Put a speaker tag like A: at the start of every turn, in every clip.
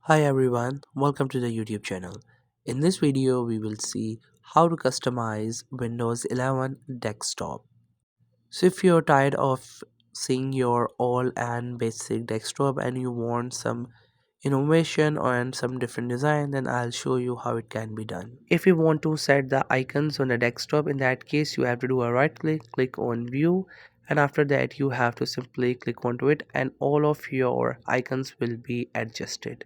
A: Hi everyone, welcome to the YouTube channel. In this video, we will see how to customize Windows 11 desktop. So if you're tired of seeing your all and basic desktop and you want some innovation and some different design, then I'll show you how it can be done. If you want to set the icons on the desktop, in that case you have to do a right click on view, and after that you have to simply click onto it and all of your icons will be adjusted,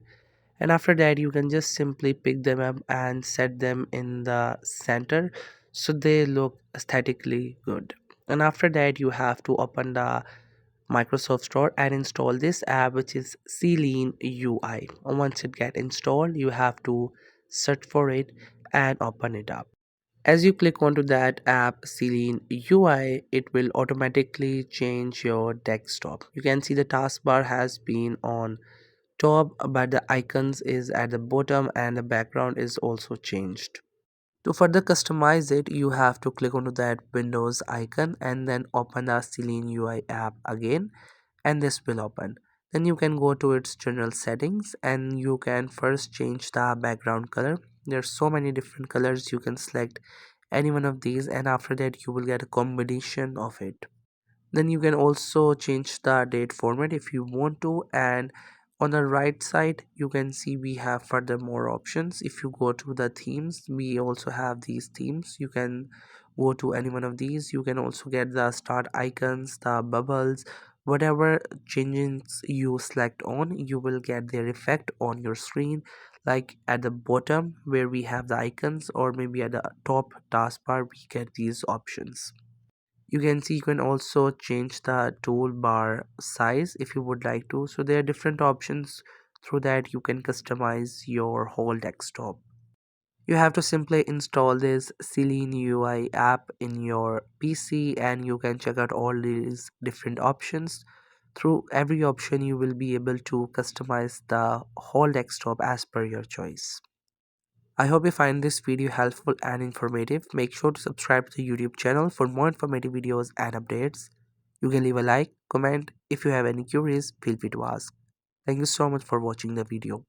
A: and after that you can just simply pick them up and set them in the center so they look aesthetically good. And after that you have to open the Microsoft Store and install this app, which is Celine UI. And once it get installed, you have to search for it and open it up. As you click onto that app Celine UI, it will automatically change your desktop. You can see the taskbar has been on top, but the icons is at the bottom and the background is also changed. To further customize it, you have to click onto that Windows icon and then open the Celine UI app again, and this will open. Then you can go to its general settings and you can first change the background color. There's so many different colors, you can select any one of these, and after that you will get a combination of it. Then you can also change the date format if you want to, and on the right side you can see we have further more options. If you go to the themes, we also have these themes. You can go to any one of these. You can also get the start icons, the bubbles, whatever changes you select on, you will get their effect on your screen, like at the bottom where we have the icons, or maybe at the top taskbar we get these options. You can see you can also change the toolbar size if you would like to. So there are different options. Through that you can customize your whole desktop. You have to simply install this Celine UI app in your PC and you can check out all these different options. Through every option you will be able to customize the whole desktop as per your choice. I hope you find this video helpful and informative. Make sure to subscribe to the YouTube channel for more informative videos and updates. You can leave a like, comment. If you have any queries, feel free to ask. Thank you so much for watching the video.